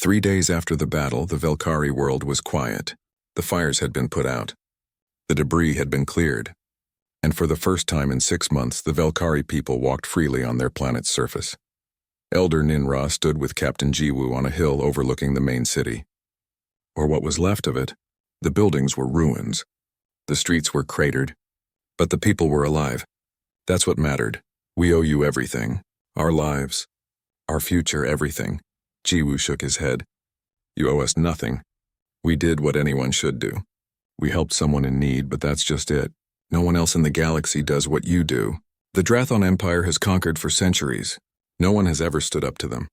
3 days after the battle, the Velkari world was quiet. The fires had been put out. The debris had been cleared. And for the first time in 6 months, the Velkari people walked freely on their planet's surface. Elder Ninra stood with Captain Jiwoo on a hill overlooking the main city. Or what was left of it. The buildings were ruins. The streets were cratered. But the people were alive. That's what mattered. We owe you everything. Our lives. Our future, everything. Jiwoo shook his head. You owe us nothing. We did what anyone should do. We helped someone in need, but that's just it. No one else in the galaxy does what you do. The Drathon Empire has conquered for centuries. No one has ever stood up to them.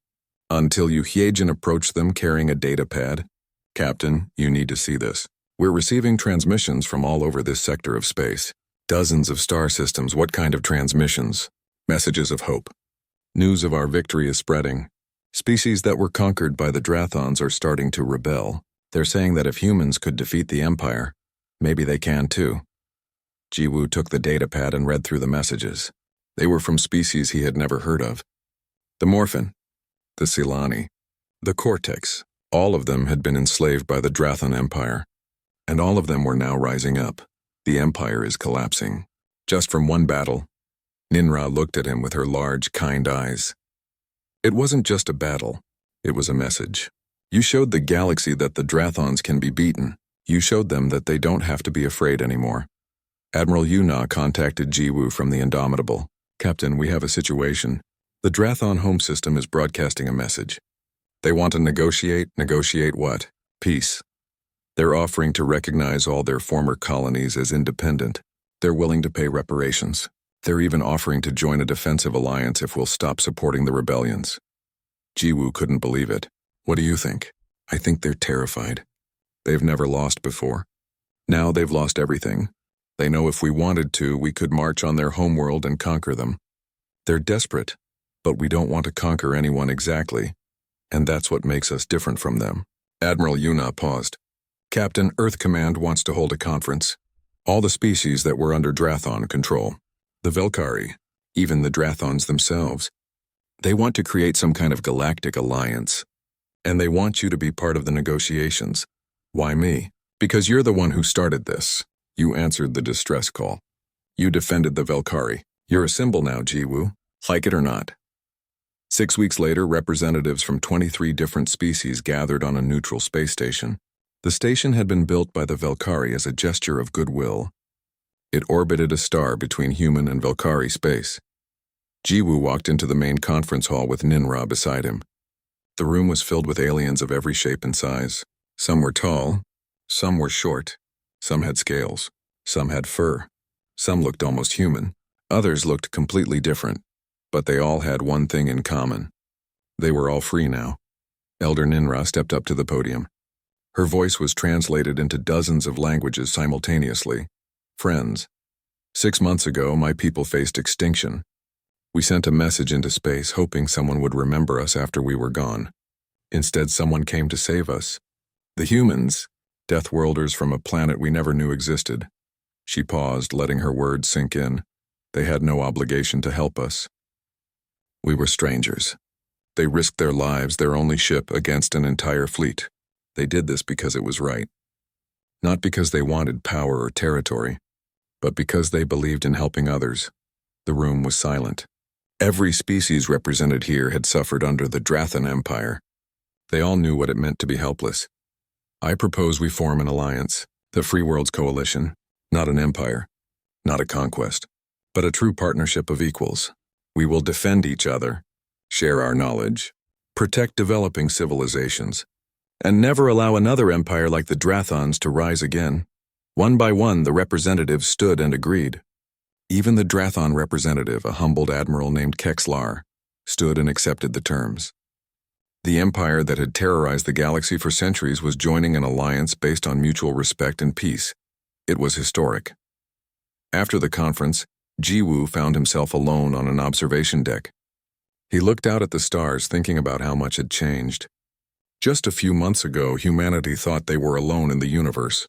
Until you Hyejin approached them carrying a data pad. Captain, you need to see this. We're receiving transmissions from all over this sector of space. Dozens of star systems. What kind of transmissions? Messages of hope. News of our victory is spreading. Species that were conquered by the Drathons are starting to rebel. They're saying that if humans could defeat the Empire, maybe they can too. Jiwoo took the datapad and read through the messages. They were from species he had never heard of. The Morphin, the Silani, the Cortex, all of them had been enslaved by the Drathon Empire. And all of them were now rising up. The Empire is collapsing. Just from one battle. Ninra looked at him with her large, kind eyes. It wasn't just a battle. It was a message. You showed the galaxy that the Drathons can be beaten. You showed them that they don't have to be afraid anymore. Admiral Yuna contacted Jiwoo from the Indomitable. Captain, we have a situation. The Drathon home system is broadcasting a message. They want to negotiate. Negotiate what? Peace. They're offering to recognize all their former colonies as independent. They're willing to pay reparations. They're even offering to join a defensive alliance if we'll stop supporting the rebellions. Jiwoo couldn't believe it. What do you think? I think they're terrified. They've never lost before. Now they've lost everything. They know if we wanted to, we could march on their homeworld and conquer them. They're desperate, but we don't want to conquer anyone exactly. And that's what makes us different from them. Admiral Yuna paused. Captain, Earth Command wants to hold a conference. All the species that were under Drathon control. The Velkari, even the Drathons themselves. They want to create some kind of galactic alliance. And they want you to be part of the negotiations. Why me? Because you're the one who started this. You answered the distress call. You defended the Velkari. You're a symbol now, Jiwoo. Like it or not. 6 weeks later, representatives from 23 different species gathered on a neutral space station. The station had been built by the Velkari as a gesture of goodwill. It orbited a star between human and Velkari space. Jiwoo walked into the main conference hall with Ninra beside him. The room was filled with aliens of every shape and size. Some were tall, some were short, some had scales, some had fur, some looked almost human, others looked completely different, but they all had one thing in common. They were all free now. Elder Ninra stepped up to the podium. Her voice was translated into dozens of languages simultaneously. Friends, 6 months ago, my people faced extinction. We sent a message into space hoping someone would remember us after we were gone. Instead, someone came to save us. The humans, Deathworlders from a planet we never knew existed. She paused, letting her words sink in. They had no obligation to help us. We were strangers. They risked their lives, their only ship, against an entire fleet. They did this because it was right. Not because they wanted power or territory, but because they believed in helping others. The room was silent. Every species represented here had suffered under the Drathon Empire. They all knew what it meant to be helpless. I propose we form an alliance, the Free Worlds Coalition, not an empire, not a conquest, but a true partnership of equals. We will defend each other, share our knowledge, protect developing civilizations, and never allow another empire like the Drathons to rise again. One by one, the representatives stood and agreed. Even the Drathon representative, a humbled admiral named Kexlar, stood and accepted the terms. The empire that had terrorized the galaxy for centuries was joining an alliance based on mutual respect and peace. It was historic. After the conference, Jiwoo found himself alone on an observation deck. He looked out at the stars, thinking about how much had changed. Just a few months ago, humanity thought they were alone in the universe.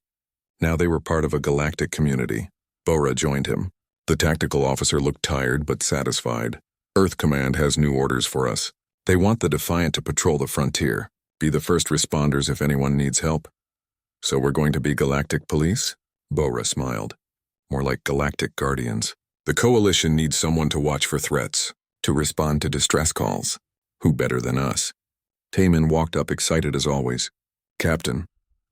Now they were part of a galactic community. Bora joined him. The tactical officer looked tired but satisfied. Earth Command has new orders for us. They want the Defiant to patrol the frontier. Be the first responders if anyone needs help. So we're going to be Galactic Police? Bora smiled. More like Galactic Guardians. The Coalition needs someone to watch for threats, to respond to distress calls. Who better than us? Taman walked up excited as always. Captain,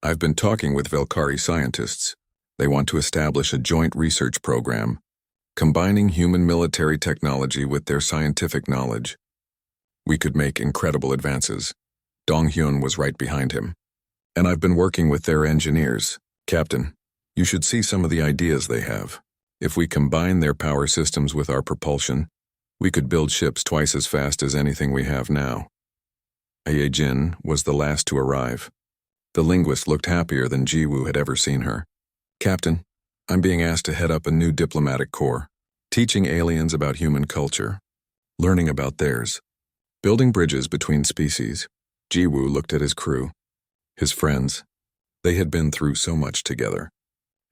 I've been talking with Velkari scientists. They want to establish a joint research program, combining human military technology with their scientific knowledge. We could make incredible advances. Donghyun was right behind him. And I've been working with their engineers. Captain, you should see some of the ideas they have. If we combine their power systems with our propulsion, we could build ships twice as fast as anything we have now. Jin was the last to arrive. The linguist looked happier than Jiwoo had ever seen her. Captain, I'm being asked to head up a new diplomatic corps, teaching aliens about human culture, learning about theirs, building bridges between species. Jiwoo looked at his crew, his friends. They had been through so much together,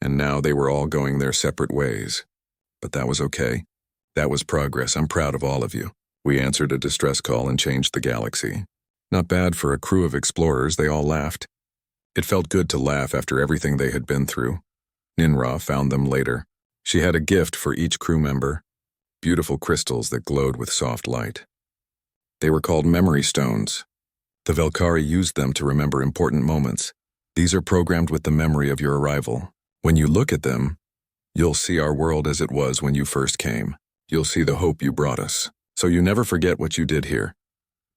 and now they were all going their separate ways. But that was okay. That was progress. I'm proud of all of you. We answered a distress call and changed the galaxy. Not bad for a crew of explorers, they all laughed. It felt good to laugh after everything they had been through. Ninra found them later. She had a gift for each crew member, beautiful crystals that glowed with soft light. They were called memory stones. The Velkari used them to remember important moments. These are programmed with the memory of your arrival. When you look at them, you'll see our world as it was when you first came. You'll see the hope you brought us. So you never forget what you did here.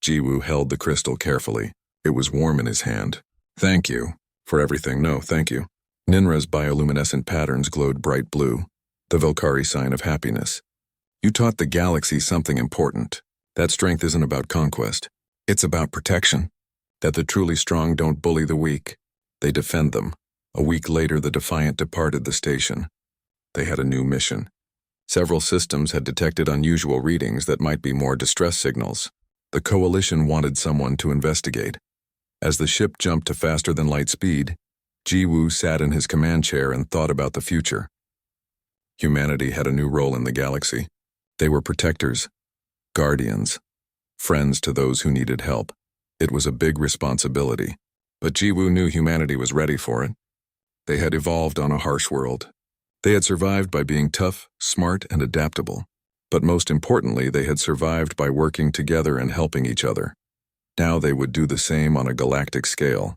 Jiwoo held the crystal carefully. It was warm in his hand. Thank you for everything. No, thank you. Ninra's bioluminescent patterns glowed bright blue, the Velkari sign of happiness. You taught the galaxy something important. That strength isn't about conquest. It's about protection. That the truly strong don't bully the weak. They defend them. A week later, the Defiant departed the station. They had a new mission. Several systems had detected unusual readings that might be more distress signals. The Coalition wanted someone to investigate. As the ship jumped to faster than light speed, Jiwoo sat in his command chair and thought about the future. Humanity had a new role in the galaxy. They were protectors, guardians, friends to those who needed help. It was a big responsibility, but Jiwoo knew humanity was ready for it. They had evolved on a harsh world. They had survived by being tough, smart, and adaptable. But most importantly, they had survived by working together and helping each other. Now they would do the same on a galactic scale.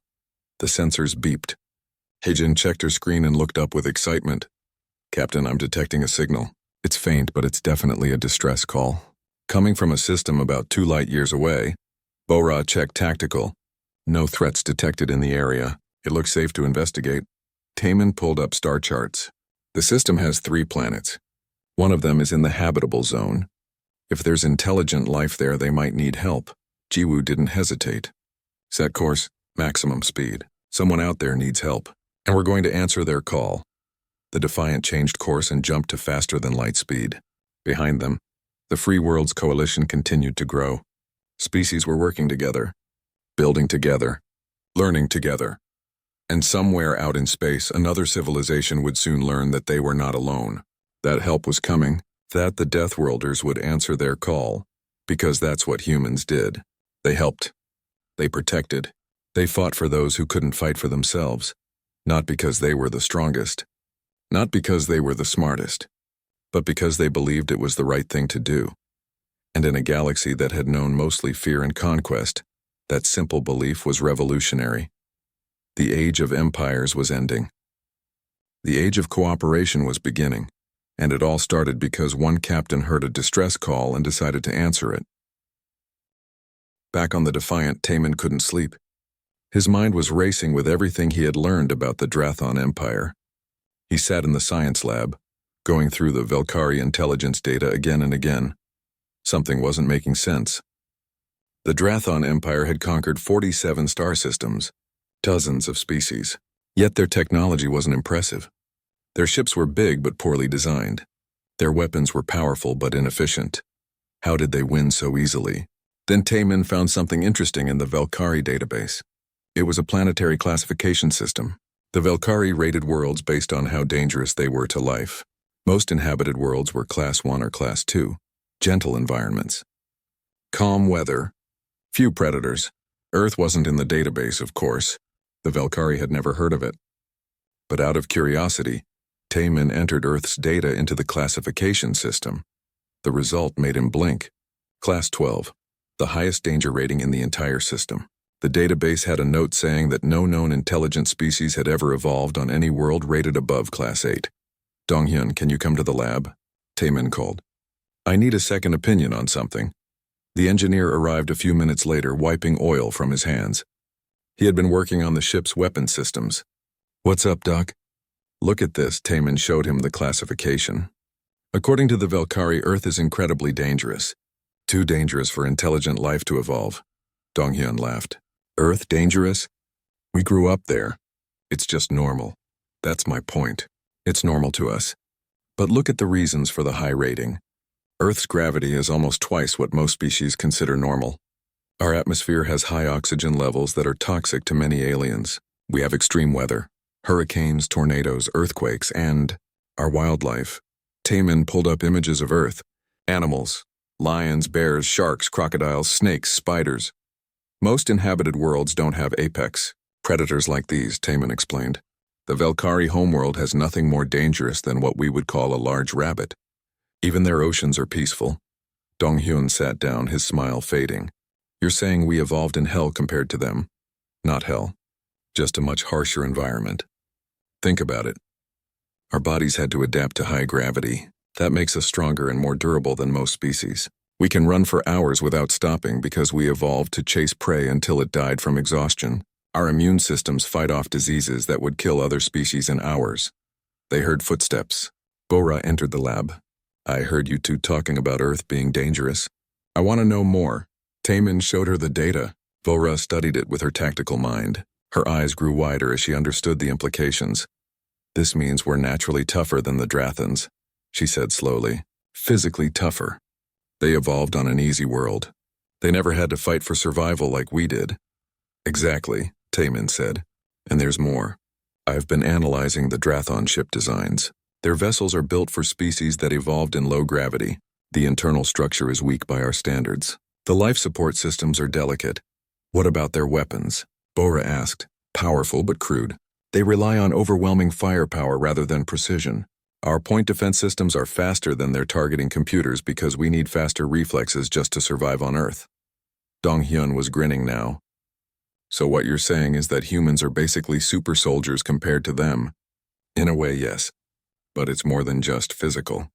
The sensors beeped. Heijin checked her screen and looked up with excitement. Captain, I'm detecting a signal. It's faint, but it's definitely a distress call. Coming from a system about 2 light years away. Bora checked tactical. No threats detected in the area. It looks safe to investigate. Taman pulled up star charts. The system has 3 planets. One of them is in the habitable zone. If there's intelligent life there, they might need help. Jiwoo didn't hesitate. Set course, maximum speed. Someone out there needs help, and we're going to answer their call. The Defiant changed course and jumped to faster than light speed. Behind them, the Free Worlds Coalition continued to grow. Species were working together, building together, learning together. And somewhere out in space, another civilization would soon learn that they were not alone. That help was coming, that the Deathworlders would answer their call, because that's what humans did. They helped. They protected. They fought for those who couldn't fight for themselves, not because they were the strongest, not because they were the smartest, but because they believed it was the right thing to do. And in a galaxy that had known mostly fear and conquest, that simple belief was revolutionary. The age of empires was ending. The age of cooperation was beginning, and it all started because one captain heard a distress call and decided to answer it. Back on the Defiant, Taman couldn't sleep. His mind was racing with everything he had learned about the Drathon Empire. He sat in the science lab, going through the Velkari intelligence data again and again. Something wasn't making sense. The Drathon Empire had conquered 47 star systems, dozens of species, yet their technology wasn't impressive. Their ships were big but poorly designed. Their weapons were powerful but inefficient. How did they win so easily? Then Taman found something interesting in the Velkari database. It was a planetary classification system. The Velkari rated worlds based on how dangerous they were to life. Most inhabited worlds were Class 1 or Class 2, gentle environments. Calm weather, few predators, Earth wasn't in the database, of course. The Velkari had never heard of it. But out of curiosity, Taemin entered Earth's data into the classification system. The result made him blink. Class 12, the highest danger rating in the entire system. The database had a note saying that no known intelligent species had ever evolved on any world rated above Class 8. Donghyun, can you come to the lab? Taemin called. I need a second opinion on something. The engineer arrived a few minutes later, wiping oil from his hands. He had been working on the ship's weapon systems. What's up, Doc? Look at this. Taemin showed him the classification. According to the Velkari, Earth is incredibly dangerous. Too dangerous for intelligent life to evolve. Donghyun laughed. Earth dangerous? We grew up there. It's just normal. That's my point. It's normal to us. But look at the reasons for the high rating. Earth's gravity is almost twice what most species consider normal. Our atmosphere has high oxygen levels that are toxic to many aliens. We have extreme weather, hurricanes, tornadoes, earthquakes, and our wildlife. Taemin pulled up images of Earth. Animals. Lions, bears, sharks, crocodiles, snakes, spiders. Most inhabited worlds don't have apex predators like these, Taemin explained. The Velkari homeworld has nothing more dangerous than what we would call a large rabbit. Even their oceans are peaceful. Donghyun sat down, his smile fading. You're saying we evolved in hell compared to them? Not hell. Just a much harsher environment. Think about it. Our bodies had to adapt to high gravity. That makes us stronger and more durable than most species. We can run for hours without stopping because we evolved to chase prey until it died from exhaustion. Our immune systems fight off diseases that would kill other species in hours. They heard footsteps. Bora entered the lab. I heard you two talking about Earth being dangerous. I want to know more. Taemin showed her the data. Bora studied it with her tactical mind. Her eyes grew wider as she understood the implications. This means we're naturally tougher than the Drathans, she said slowly. Physically tougher. They evolved on an easy world. They never had to fight for survival like we did. Exactly, Taemin said. And there's more. I've been analyzing the Drathon ship designs. Their vessels are built for species that evolved in low gravity. The internal structure is weak by our standards. The life support systems are delicate. What about their weapons? Bora asked. Powerful but crude. They rely on overwhelming firepower rather than precision. Our point defense systems are faster than their targeting computers because we need faster reflexes just to survive on Earth. Donghyun was grinning now. So what you're saying is that humans are basically super soldiers compared to them? In a way, yes. But it's more than just physical.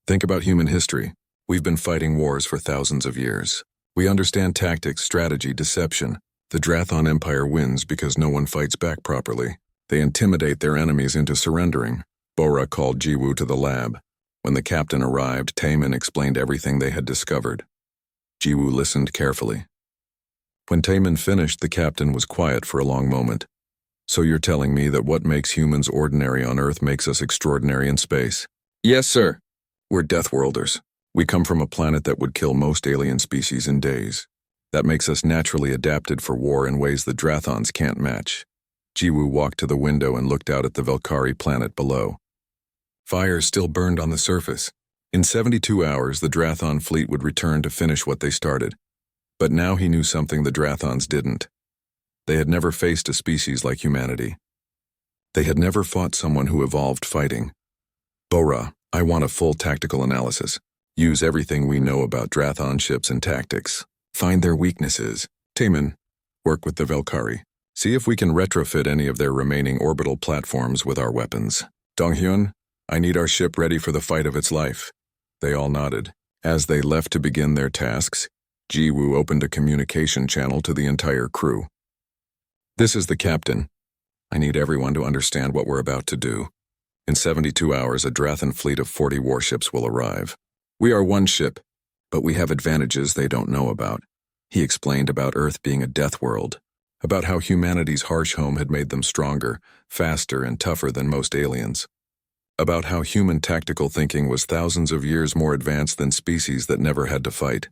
Think about human history. We've been fighting wars for thousands of years. We understand tactics, strategy, deception. The Drathon Empire wins because no one fights back properly. They intimidate their enemies into surrendering. Bora called Jiwoo to the lab. When the captain arrived, Taemin explained everything they had discovered. Jiwoo listened carefully. When Taemin finished, the captain was quiet for a long moment. So you're telling me that what makes humans ordinary on Earth makes us extraordinary in space? Yes, sir. We're Deathworlders. We come from a planet that would kill most alien species in days. That makes us naturally adapted for war in ways the Drathons can't match. Jiwoo walked to the window and looked out at the Velkari planet below. Fires still burned on the surface. In 72 hours, the Drathon fleet would return to finish what they started. But now he knew something the Drathons didn't. They had never faced a species like humanity. They had never fought someone who evolved fighting. Bora, I want a full tactical analysis. Use everything we know about Drathon ships and tactics. Find their weaknesses. Taemin, work with the Velkari. See if we can retrofit any of their remaining orbital platforms with our weapons. Donghyun, I need our ship ready for the fight of its life. They all nodded. As they left to begin their tasks, Jiwoo opened a communication channel to the entire crew. This is the captain. I need everyone to understand what we're about to do. In 72 hours, a Drathon fleet of 40 warships will arrive. We are one ship, but we have advantages they don't know about. He explained about Earth being a death world, about how humanity's harsh home had made them stronger, faster, and tougher than most aliens. About how human tactical thinking was thousands of years more advanced than species that never had to fight.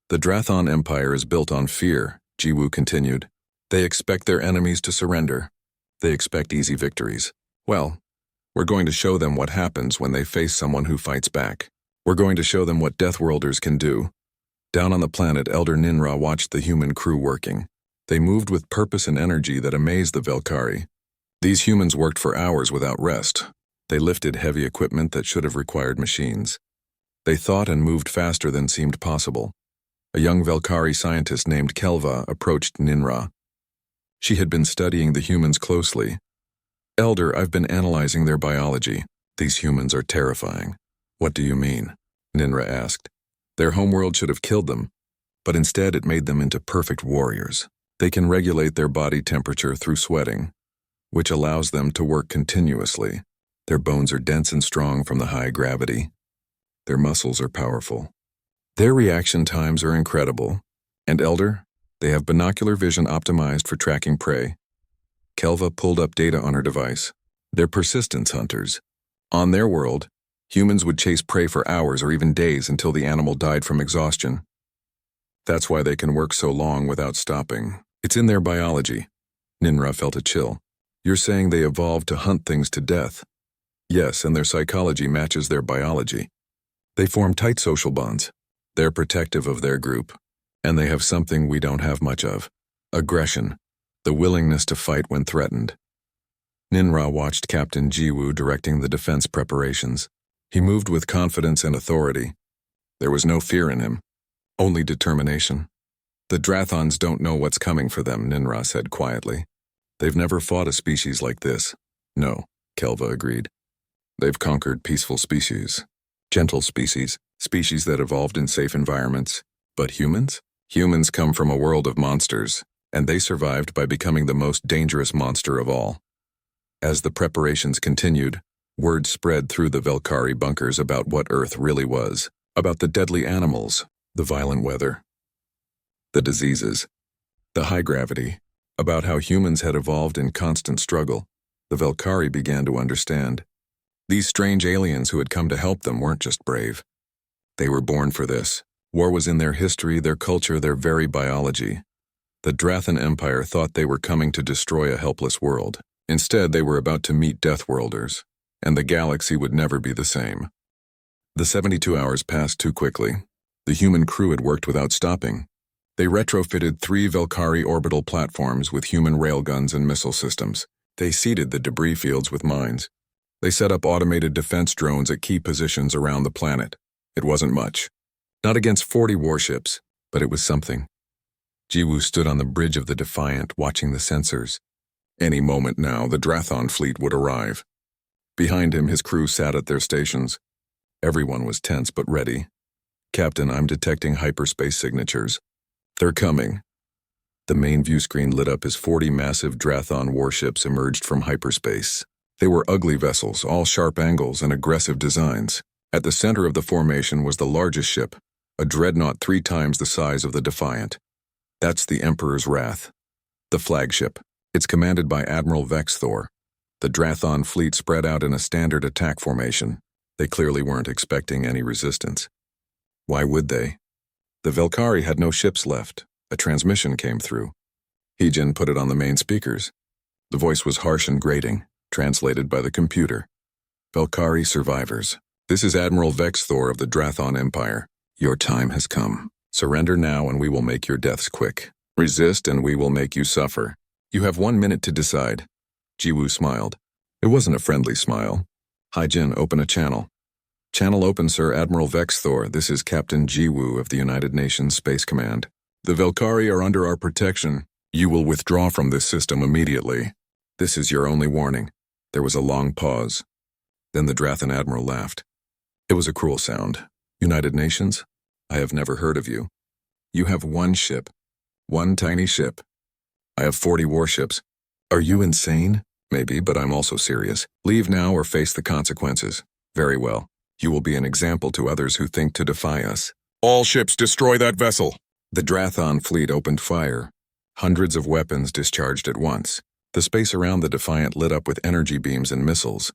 The Drathon Empire is built on fear, Jiwoo continued. They expect their enemies to surrender. They expect easy victories. Well, we're going to show them what happens when they face someone who fights back. We're going to show them what Deathworlders can do. Down on the planet, Elder Ninra watched the human crew working. They moved with purpose and energy that amazed the Velkari. These humans worked for hours without rest. They lifted heavy equipment that should have required machines. They thought and moved faster than seemed possible. A young Velkari scientist named Kelva approached Ninra. She had been studying the humans closely. "Elder, I've been analyzing their biology. These humans are terrifying." "What do you mean?" Ninra asked. "Their homeworld should have killed them, but instead it made them into perfect warriors. They can regulate their body temperature through sweating, which allows them to work continuously. Their bones are dense and strong from the high gravity. Their muscles are powerful. Their reaction times are incredible. And Elder, they have binocular vision optimized for tracking prey." Kelva pulled up data on her device. "They're persistence hunters. On their world, humans would chase prey for hours or even days until the animal died from exhaustion. That's why they can work so long without stopping. It's in their biology." Ninra felt a chill. "You're saying they evolved to hunt things to death?" "Yes, and their psychology matches their biology. They form tight social bonds. They're protective of their group. And they have something we don't have much of: aggression, the willingness to fight when threatened." Ninra watched Captain Jiwoo directing the defense preparations. He moved with confidence and authority. There was no fear in him, only determination. "The Drathons don't know what's coming for them," Ninra said quietly. "They've never fought a species like this." "No," Kelva agreed. "They've conquered peaceful species, gentle species that evolved in safe environments. But humans? Humans come from a world of monsters, and they survived by becoming the most dangerous monster of all." As the preparations continued, word spread through the Velkari bunkers about what Earth really was, about the deadly animals, the violent weather, the diseases, the high gravity, about how humans had evolved in constant struggle. The Velkari began to understand. These strange aliens who had come to help them weren't just brave. They were born for this. War was in their history, their culture, their very biology. The Drathan Empire thought they were coming to destroy a helpless world. Instead, they were about to meet Deathworlders, and the galaxy would never be the same. The 72 hours passed too quickly. The human crew had worked without stopping. They retrofitted 3 Velkari orbital platforms with human railguns and missile systems. They seeded the debris fields with mines. They set up automated defense drones at key positions around the planet. It wasn't much. Not against 40 warships, but it was something. Jiwoo stood on the bridge of the Defiant, watching the sensors. Any moment now, the Drathon fleet would arrive. Behind him, his crew sat at their stations. Everyone was tense but ready. "Captain, I'm detecting hyperspace signatures." "They're coming." The main view screen lit up as 40 massive Drathon warships emerged from hyperspace. They were ugly vessels, all sharp angles and aggressive designs. At the center of the formation was the largest ship, a dreadnought 3 times the size of the Defiant. That's the Emperor's Wrath, the flagship. It's commanded by Admiral Vexthor. The Drathon fleet spread out in a standard attack formation. They clearly weren't expecting any resistance. Why would they? The Velkari had no ships left. A transmission came through. Heejin put it on the main speakers. The voice was harsh and grating, translated by the computer. "Velkari survivors. This is Admiral Vexthor of the Drathon Empire. Your time has come. Surrender now and we will make your deaths quick. Resist and we will make you suffer. You have 1 minute to decide." Jiwoo smiled. It wasn't a friendly smile. "Heijin, open a channel." "Channel open, Sir Admiral Vexthor. This is Captain Jiwoo of the United Nations Space Command. The Velkari are under our protection. You will withdraw from this system immediately. This is your only warning." There was a long pause. Then the Drathan Admiral laughed. It was a cruel sound. "United Nations? I have never heard of you. You have 1 ship. 1 tiny ship. I have 40 warships. Are you insane? Maybe, but I'm also serious. Leave now or face the consequences." "Very well. You will be an example to others who think to defy us." "All ships destroy that vessel." The Drathon fleet opened fire. Hundreds of weapons discharged at once. The space around the Defiant lit up with energy beams and missiles.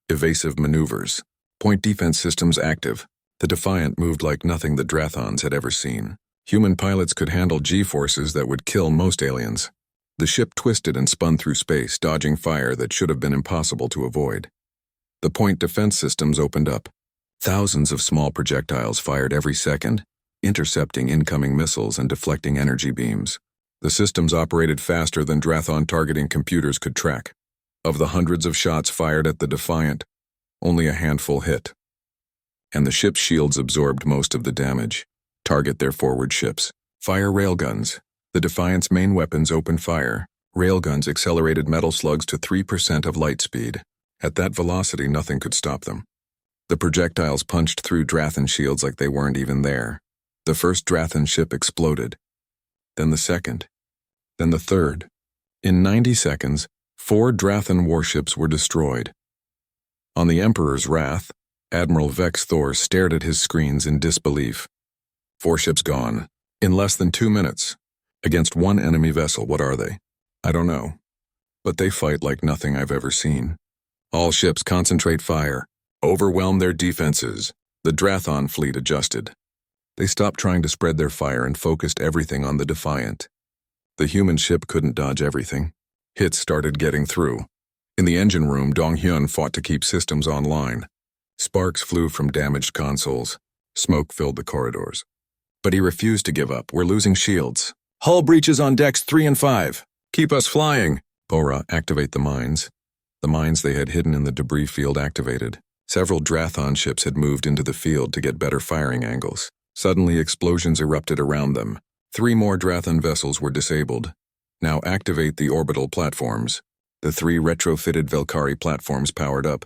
Evasive maneuvers. Point defense systems active. The Defiant moved like nothing the Drathons had ever seen. Human pilots could handle G-forces that would kill most aliens. The ship twisted and spun through space, dodging fire that should have been impossible to avoid. The point defense systems opened up. Thousands of small projectiles fired every second, intercepting incoming missiles and deflecting energy beams. The systems operated faster than Drathon targeting computers could track. Of the hundreds of shots fired at the Defiant, only a handful hit. And the ship's shields absorbed most of the damage. Target their forward ships. Fire railguns. The Defiant's main weapons opened fire. Railguns accelerated metal slugs to 3% of light speed. At that velocity, nothing could stop them. The projectiles punched through Drathon shields like they weren't even there. The first Drathon ship exploded. Then the second. Then the third. In 90 seconds, 4 Drathon warships were destroyed. On the Emperor's wrath, Admiral Vex Thor stared at his screens in disbelief. 4 ships gone. In less than 2 minutes. Against 1 enemy vessel, what are they? I don't know. But they fight like nothing I've ever seen. All ships concentrate fire. Overwhelm their defenses. The Drathon fleet adjusted. They stopped trying to spread their fire and focused everything on the Defiant. The human ship couldn't dodge everything. Hits started getting through. In the engine room, Dong-hyun fought to keep systems online. Sparks flew from damaged consoles. Smoke filled the corridors. But he refused to give up. We're losing shields. Hull breaches on decks 3 and 5. Keep us flying. Bora, activate the mines. The mines they had hidden in the debris field activated. Several Drathon ships had moved into the field to get better firing angles. Suddenly, explosions erupted around them. 3 more Drathon vessels were disabled. Now activate the orbital platforms. The 3 retrofitted Velkari platforms powered up.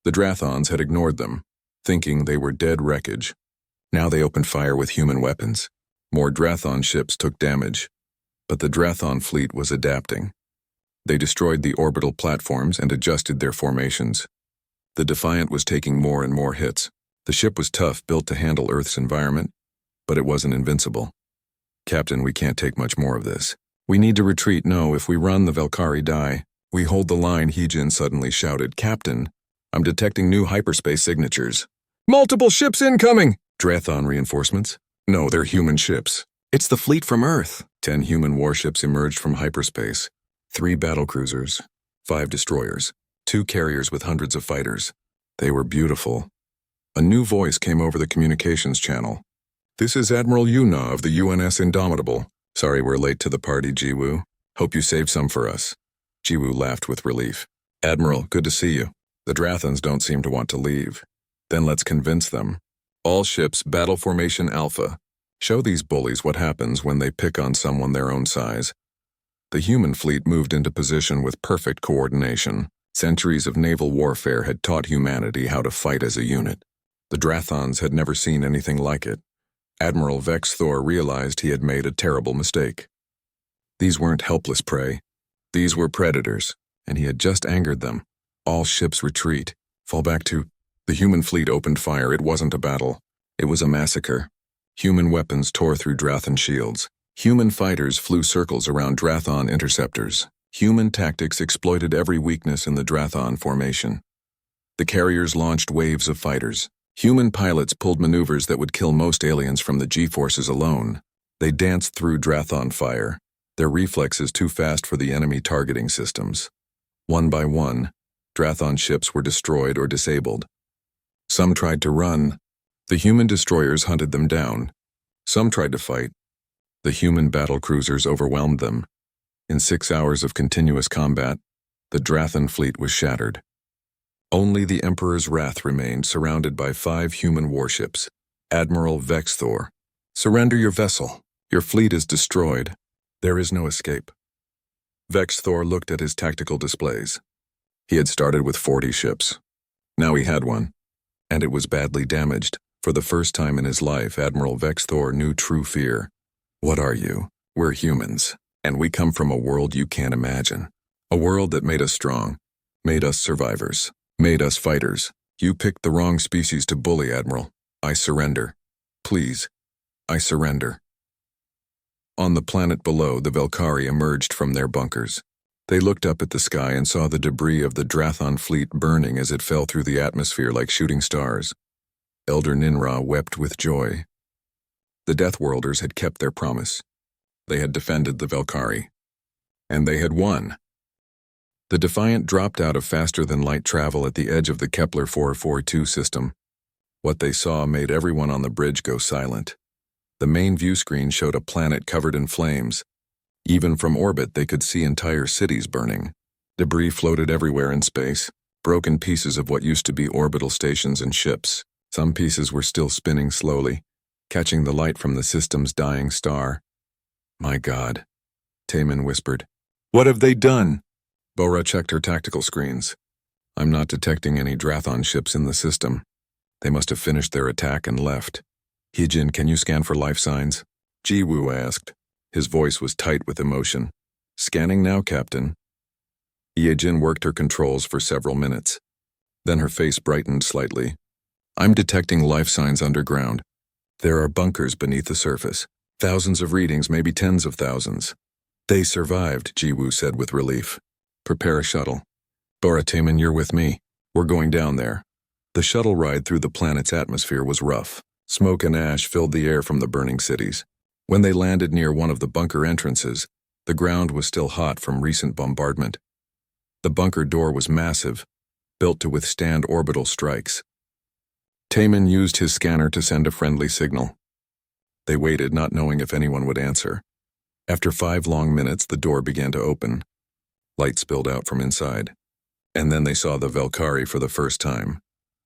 The Drathons had ignored them, thinking they were dead wreckage. Now they opened fire with human weapons. More Drathon ships took damage, but the Drathon fleet was adapting. They destroyed the orbital platforms and adjusted their formations. The Defiant was taking more and more hits. The ship was tough, built to handle Earth's environment, but it wasn't invincible. Captain, we can't take much more of this. We need to retreat. No, if we run, the Velkari die. We hold the line, Heejin suddenly shouted. Captain, I'm detecting new hyperspace signatures. Multiple ships incoming! Drathon reinforcements? No, they're human ships. It's the fleet from Earth. 10 human warships emerged from hyperspace. 3 battlecruisers, 5 destroyers, 2 carriers with hundreds of fighters. They were beautiful. A new voice came over the communications channel. This is Admiral Yuna of the UNS Indomitable. Sorry we're late to the party, Jiwoo. Hope you saved some for us. Jiwoo laughed with relief. Admiral, good to see you. The Drathons don't seem to want to leave. Then let's convince them. All ships, battle formation Alpha. Show these bullies what happens when they pick on someone their own size. The human fleet moved into position with perfect coordination. Centuries of naval warfare had taught humanity how to fight as a unit. The Drathons had never seen anything like it. Admiral Vex Thor realized he had made a terrible mistake. These weren't helpless prey. These were predators, and he had just angered them. All ships retreat. Fall back to... The human fleet opened fire. It wasn't a battle. It was a massacre. Human weapons tore through Drathon shields. Human fighters flew circles around Drathon interceptors. Human tactics exploited every weakness in the Drathon formation. The carriers launched waves of fighters. Human pilots pulled maneuvers that would kill most aliens from the G-forces alone. They danced through Drathon fire, their reflexes too fast for the enemy targeting systems. One by one, Drathon ships were destroyed or disabled. Some tried to run. The human destroyers hunted them down. Some tried to fight. The human battlecruisers overwhelmed them. In 6 hours of continuous combat, the Drathon fleet was shattered. Only the Emperor's wrath remained, surrounded by 5 human warships. Admiral Vex Thor, surrender your vessel. Your fleet is destroyed. There is no escape. Vex Thor looked at his tactical displays. He had started with 40 ships. Now he had one, and it was badly damaged. For the first time in his life, Admiral Vex Thor knew true fear. What are you? We're humans, and we come from a world you can't imagine. A world that made us strong, made us survivors. Made us fighters. You picked the wrong species to bully, Admiral. I surrender. Please, I surrender. On the planet below, the Velkari emerged from their bunkers. They looked up at the sky and saw the debris of the Drathon fleet burning as it fell through the atmosphere like shooting stars. Elder Ninra wept with joy. The Deathworlders had kept their promise. They had defended the Velkari. And they had won. The Defiant dropped out of faster-than-light travel at the edge of the Kepler 442 system. What they saw made everyone on the bridge go silent. The main view screen showed a planet covered in flames. Even from orbit, they could see entire cities burning. Debris floated everywhere in space, broken pieces of what used to be orbital stations and ships. Some pieces were still spinning slowly, catching the light from the system's dying star. My God, Taman whispered. What have they done? Bora checked her tactical screens. I'm not detecting any Drathon ships in the system. They must have finished their attack and left. Heejin, can you scan for life signs? Jiwoo asked. His voice was tight with emotion. Scanning now, Captain. Heejin worked her controls for several minutes. Then her face brightened slightly. I'm detecting life signs underground. There are bunkers beneath the surface. Thousands of readings, maybe tens of thousands. They survived, Jiwoo said with relief. Prepare a shuttle. Bora, Taman, you're with me. We're going down there. The shuttle ride through the planet's atmosphere was rough. Smoke and ash filled the air from the burning cities. When they landed near one of the bunker entrances, the ground was still hot from recent bombardment. The bunker door was massive, built to withstand orbital strikes. Taman used his scanner to send a friendly signal. They waited, not knowing if anyone would answer. After 5 long minutes, the door began to open. Light spilled out from inside. And then they saw the Velkhari for the first time.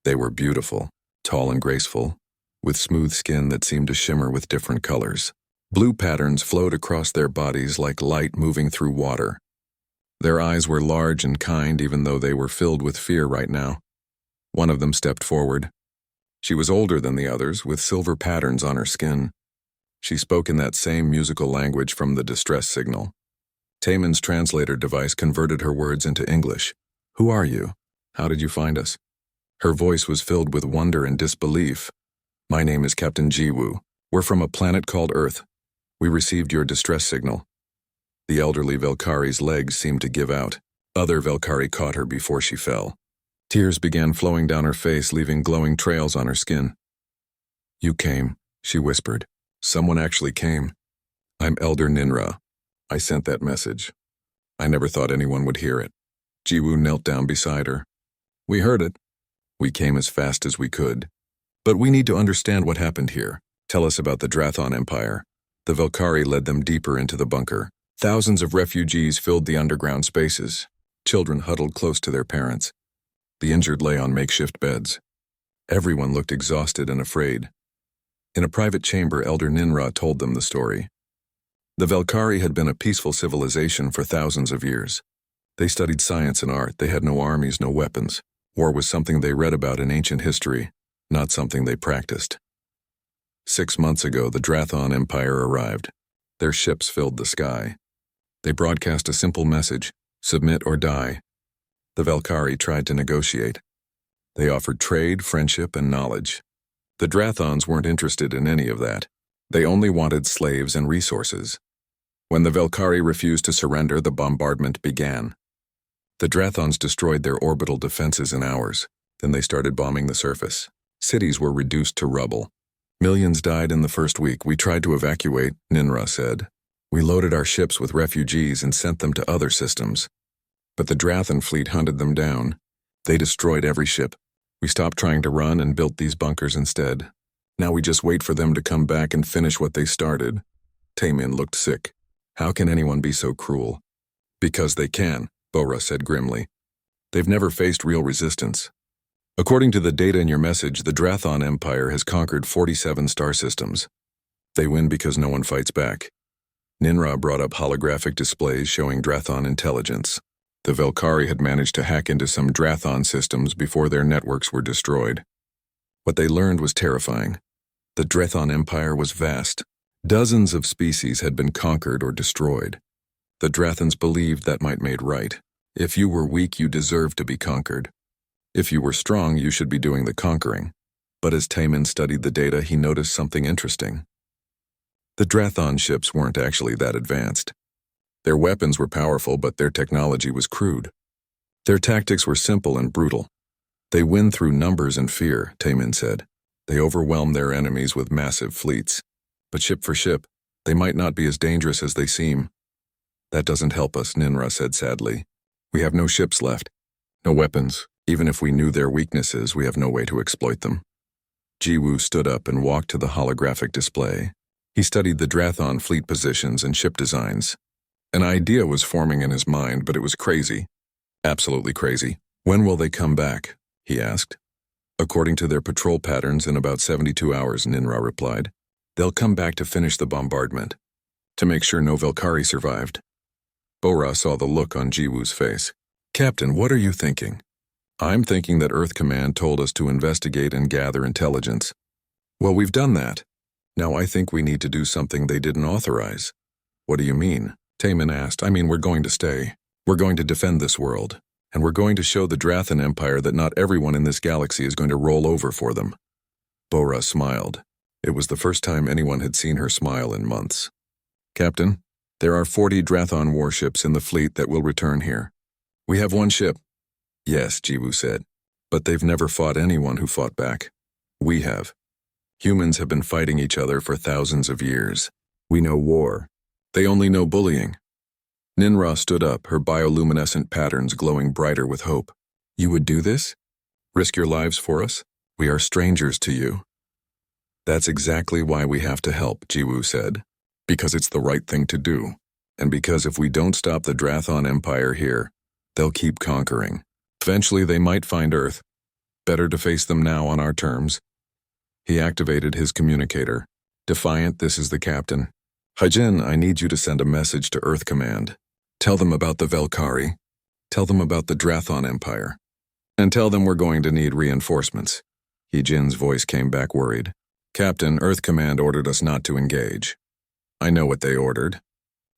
They were beautiful, tall and graceful, with smooth skin that seemed to shimmer with different colors. Blue patterns flowed across their bodies like light moving through water. Their eyes were large and kind, even though they were filled with fear right now. One of them stepped forward. She was older than the others, with silver patterns on her skin. She spoke in that same musical language from the distress signal. Taman's translator device converted her words into English. Who are you? How did you find us? Her voice was filled with wonder and disbelief. My name is Captain Jiwoo. We're from a planet called Earth. We received your distress signal. The elderly Velkhari's legs seemed to give out. Other Velkhari caught her before she fell. Tears began flowing down her face, leaving glowing trails on her skin. You came, she whispered. Someone actually came. I'm Elder Ninra. I sent that message. I never thought anyone would hear it. Jiwoo knelt down beside her. We heard it. We came as fast as we could. But we need to understand what happened here. Tell us about the Drathon Empire. The Velkhari led them deeper into the bunker. Thousands of refugees filled the underground spaces. Children huddled close to their parents. The injured lay on makeshift beds. Everyone looked exhausted and afraid. In a private chamber, Elder Ninra told them the story. The Velkhari had been a peaceful civilization for thousands of years. They studied science and art. They had no armies, no weapons. War was something they read about in ancient history, not something they practiced. 6 months ago, the Drathon Empire arrived. Their ships filled the sky. They broadcast a simple message, submit or die. The Velkhari tried to negotiate. They offered trade, friendship, and knowledge. The Drathons weren't interested in any of that. They only wanted slaves and resources. When the Velkhari refused to surrender, the bombardment began. The Drathons destroyed their orbital defenses in hours. Then they started bombing the surface. Cities were reduced to rubble. Millions died in the first week. We tried to evacuate, Ninra said. We loaded our ships with refugees and sent them to other systems. But the Drathon fleet hunted them down. They destroyed every ship. We stopped trying to run and built these bunkers instead. Now we just wait for them to come back and finish what they started. Taman looked sick. How can anyone be so cruel? Because they can, Bora said grimly. They've never faced real resistance. According to the data in your message, the Drathon Empire has conquered 47 star systems. They win because no one fights back. Ninra brought up holographic displays showing Drathon intelligence. The Velkhari had managed to hack into some Drathon systems before their networks were destroyed. What they learned was terrifying. The Drathon Empire was vast. Dozens of species had been conquered or destroyed. The Drathons believed that might made right. If you were weak, you deserved to be conquered. If you were strong, you should be doing the conquering. But as Taman studied the data, he noticed something interesting. The Drathon ships weren't actually that advanced. Their weapons were powerful, but their technology was crude. Their tactics were simple and brutal. They win through numbers and fear, Taman said. They overwhelm their enemies with massive fleets. But ship for ship, they might not be as dangerous as they seem. That doesn't help us, Ninra said sadly. We have no ships left, no weapons. Even if we knew their weaknesses, we have no way to exploit them. Jiwoo stood up and walked to the holographic display. He studied the Drathon fleet positions and ship designs. An idea was forming in his mind, but it was crazy. Absolutely crazy. When will they come back? He asked. According to their patrol patterns, in about 72 hours, Ninra replied. They'll come back to finish the bombardment. To make sure no Velkari survived. Bora saw the look on Jiwoo's face. Captain, what are you thinking? I'm thinking that Earth Command told us to investigate and gather intelligence. Well, we've done that. Now I think we need to do something they didn't authorize. What do you mean? Taemin asked. I mean, we're going to stay. We're going to defend this world. And we're going to show the Drathan Empire that not everyone in this galaxy is going to roll over for them. Bora smiled. It was the first time anyone had seen her smile in months. Captain, there are 40 Drathon warships in the fleet that will return here. We have one ship. Yes, Jiwoo said. But they've never fought anyone who fought back. We have. Humans have been fighting each other for thousands of years. We know war. They only know bullying. Ninra stood up, her bioluminescent patterns glowing brighter with hope. You would do this? Risk your lives for us? We are strangers to you. That's exactly why we have to help, Jiwoo said. Because it's the right thing to do. And because if we don't stop the Drathon Empire here, they'll keep conquering. Eventually they might find Earth. Better to face them now on our terms. He activated his communicator. Defiant, this is the captain. Hyjin, I need you to send a message to Earth Command. Tell them about the Velkari. Tell them about the Drathon Empire. And tell them we're going to need reinforcements. Hyjin's voice came back worried. Captain, Earth Command ordered us not to engage. I know what they ordered.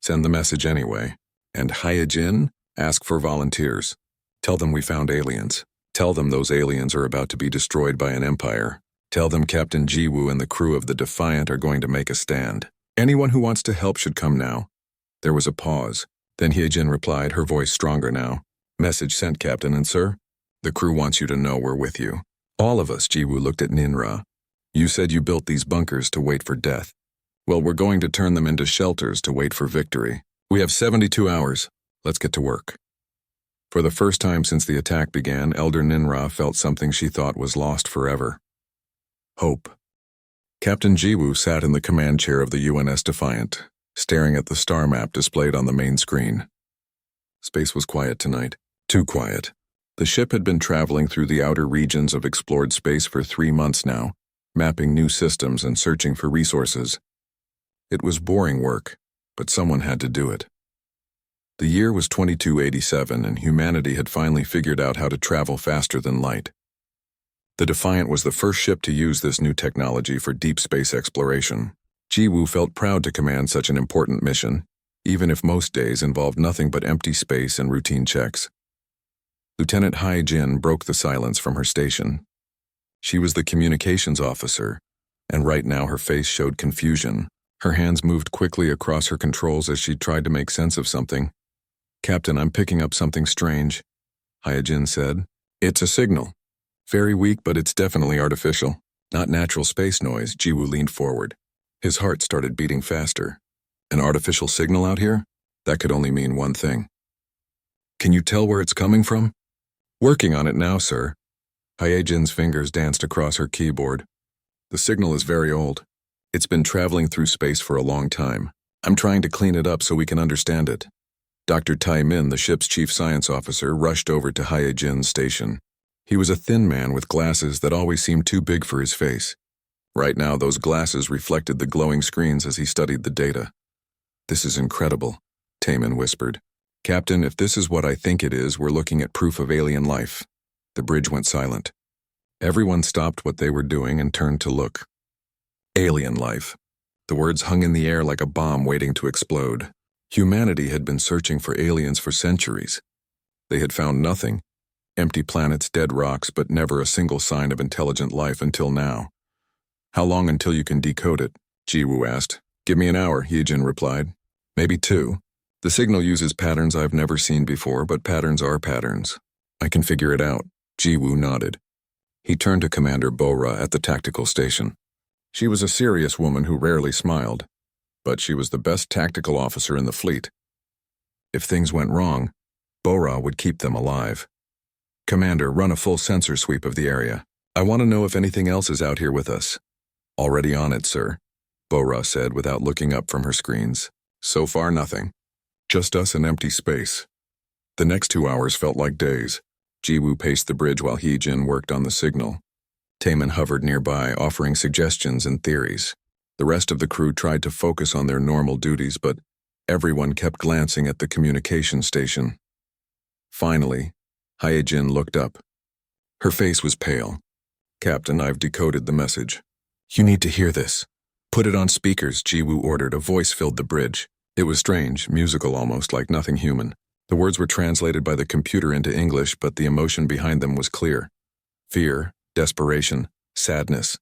Send the message anyway. And Hyjin, ask for volunteers. Tell them we found aliens. Tell them those aliens are about to be destroyed by an empire. Tell them Captain Jiwoo and the crew of the Defiant are going to make a stand. Anyone who wants to help should come now. There was a pause. Then Hyjin replied, her voice stronger now. Message sent, Captain, and sir. The crew wants you to know we're with you. All of us, Jiwoo looked at Ninra. You said you built these bunkers to wait for death. Well, we're going to turn them into shelters to wait for victory. We have 72 hours. Let's get to work. For the first time since the attack began, Elder Ninra felt something she thought was lost forever. Hope. Captain Jiwoo sat in the command chair of the UNS Defiant, staring at the star map displayed on the main screen. Space was quiet tonight. Too quiet. The ship had been traveling through the outer regions of explored space for 3 months now, mapping new systems and searching for resources. It was boring work, but someone had to do it. The year was 2287, and humanity had finally figured out how to travel faster than light. The Defiant was the first ship to use this new technology for deep space exploration. Jiwoo felt proud to command such an important mission, even if most days involved nothing but empty space and routine checks. Lieutenant Hyjin broke the silence from her station. She was the communications officer, and right now her face showed confusion. Her hands moved quickly across her controls as she tried to make sense of something. Captain, I'm picking up something strange, Hyjin said. It's a signal. Very weak, but it's definitely artificial. Not natural space noise. Jiwoo leaned forward. His heart started beating faster. An artificial signal out here? That could only mean one thing. Can you tell where it's coming from? Working on it now, sir. Hyjin's fingers danced across her keyboard. The signal is very old. It's been traveling through space for a long time. I'm trying to clean it up so we can understand it. Dr. Taemin, the ship's chief science officer, rushed over to Hyjin's station. He was a thin man with glasses that always seemed too big for his face. Right now, those glasses reflected the glowing screens as he studied the data. This is incredible, Taemin whispered. Captain, if this is what I think it is, we're looking at proof of alien life. The bridge went silent. Everyone stopped what they were doing and turned to look. Alien life. The words hung in the air like a bomb waiting to explode. Humanity had been searching for aliens for centuries. They had found nothing. Empty planets, dead rocks, but never a single sign of intelligent life until now. How long until you can decode it? Jiwoo asked. Give me an hour, Hyjin replied. Maybe 2. The signal uses patterns I've never seen before, but patterns are patterns. I can figure it out. Jiwoo nodded. He turned to Commander Bora at the tactical station. She was a serious woman who rarely smiled, but she was the best tactical officer in the fleet. If things went wrong, Bora would keep them alive. Commander, run a full sensor sweep of the area. I want to know if anything else is out here with us. Already on it, sir, Bora said without looking up from her screens. So far, nothing. Just us and empty space. The next 2 hours felt like days. Jiwoo paced the bridge while Hee-jin worked on the signal. Taemin hovered nearby, offering suggestions and theories. The rest of the crew tried to focus on their normal duties, but everyone kept glancing at the communication station. Finally, Hye-jin looked up. Her face was pale. "Captain, I've decoded the message." "You need to hear this." "Put it on speakers," Jiwoo ordered. A voice filled the bridge. It was strange, musical almost, like nothing human. The words were translated by the computer into English, but the emotion behind them was clear. Fear, desperation, sadness.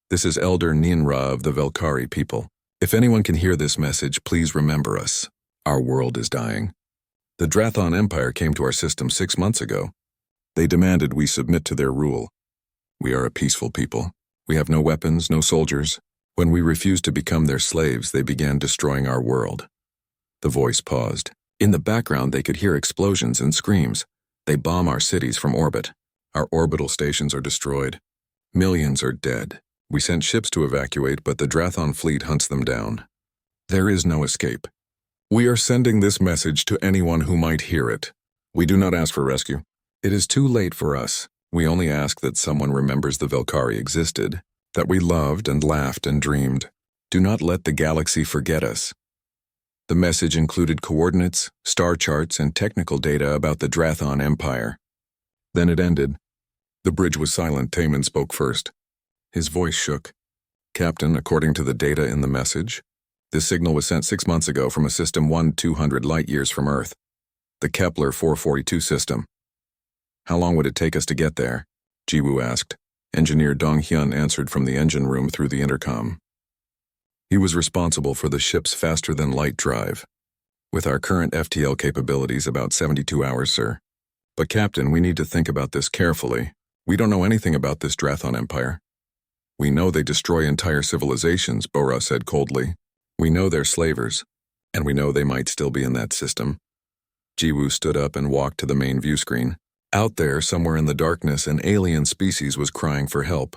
"This is Elder Ninra of the Velkari people. If anyone can hear this message, please remember us. Our world is dying. The Drathon Empire came to our system 6 months ago. They demanded we submit to their rule. We are a peaceful people. We have no weapons, no soldiers. When we refused to become their slaves, they began destroying our world." The voice paused. In the background, they could hear explosions and screams. "They bomb our cities from orbit. Our orbital stations are destroyed. Millions are dead. We sent ships to evacuate, but the Drathon fleet hunts them down. There is no escape. We are sending this message to anyone who might hear it. We do not ask for rescue. It is too late for us. We only ask that someone remembers the Velkari existed, that we loved and laughed and dreamed. Do not let the galaxy forget us." The message included coordinates, star charts, and technical data about the Drathon Empire. Then it ended. The bridge was silent. Taemin spoke first. His voice shook. "Captain, according to the data in the message, this signal was sent 6 months ago from a system 1,200 light-years from Earth, the Kepler 442 system. How long would it take us to get there?" Jiwoo asked. Engineer Dong-hyun answered from the engine room through the intercom. He was responsible for the ship's faster-than-light drive. "With our current FTL capabilities, about 72 hours, sir. But Captain, we need to think about this carefully. We don't know anything about this Drathon Empire." "We know they destroy entire civilizations," Bora said coldly. "We know they're slavers, and we know they might still be in that system." Jiwoo stood up and walked to the main view screen. Out there, somewhere in the darkness, an alien species was crying for help,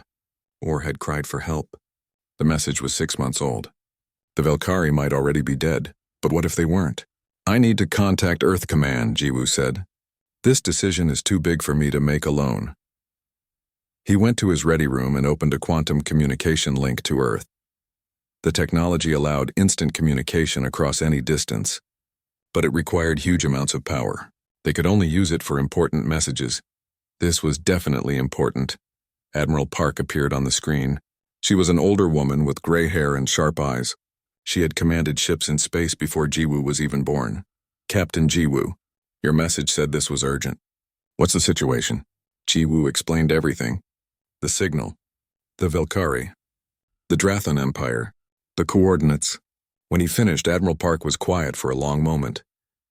or had cried for help. The message was 6 months old. The Velkari might already be dead, but what if they weren't? "I need to contact Earth Command," Jiwoo said. "This decision is too big for me to make alone." He went to his ready room and opened a quantum communication link to Earth. The technology allowed instant communication across any distance, but it required huge amounts of power. They could only use it for important messages. This was definitely important. Admiral Park appeared on the screen. She was an older woman with gray hair and sharp eyes. She had commanded ships in space before Jiwoo was even born. "Captain Jiwoo, your message said this was urgent." "What's the situation?" Jiwoo explained everything. The signal, the Velkari, the Drathon Empire, the coordinates. When he finished, Admiral Park was quiet for a long moment.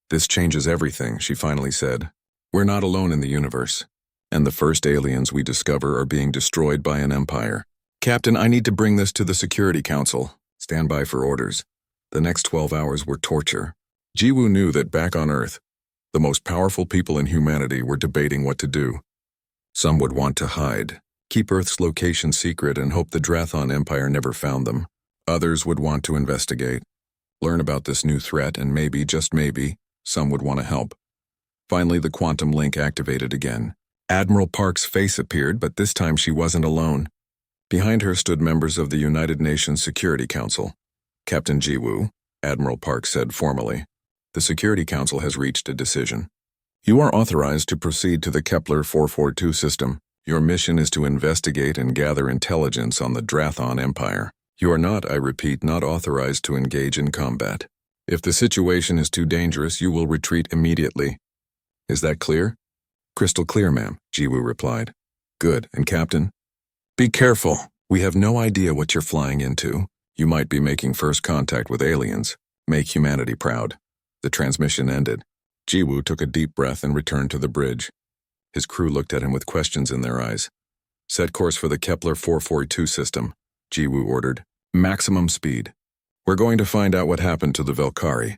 "This changes everything," she finally said. "We're not alone in the universe, and the first aliens we discover are being destroyed by an empire. Captain, I need to bring this to the Security Council. Stand by for orders." The next 12 hours were torture. Jiwoo knew that back on Earth, the most powerful people in humanity were debating what to do. Some would want to hide, keep Earth's location secret, and hope the Drathon Empire never found them. Others would want to investigate, learn about this new threat, and maybe, just maybe, some would want to help. Finally, the quantum link activated again. Admiral Park's face appeared, but this time she wasn't alone. Behind her stood members of the United Nations Security Council. "Captain Jiwoo," Admiral Park said formally, "the Security Council has reached a decision. You are authorized to proceed to the Kepler 442 system. Your mission is to investigate and gather intelligence on the Drathon Empire. You are not, I repeat, not authorized to engage in combat. If the situation is too dangerous, you will retreat immediately. Is that clear?" "Crystal clear, ma'am," Jiwoo replied. "Good. And Captain? Be careful. We have no idea what you're flying into. You might be making first contact with aliens. Make humanity proud." The transmission ended. Jiwoo took a deep breath and returned to the bridge. His crew looked at him with questions in their eyes. "Set course for the Kepler 442 system," Jiwoo ordered. "Maximum speed. We're going to find out what happened to the Velkari."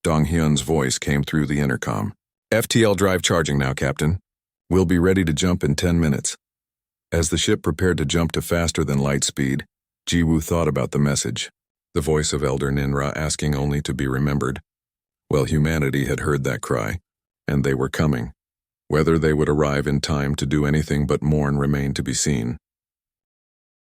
Dong-hyun's voice came through the intercom. "FTL drive charging now, Captain. We'll be ready to jump in 10 minutes. As the ship prepared to jump to faster than light speed, Jiwoo thought about the message. The voice of Elder Ninra asking only to be remembered. Well, humanity had heard that cry, and they were coming. Whether they would arrive in time to do anything but mourn remained to be seen.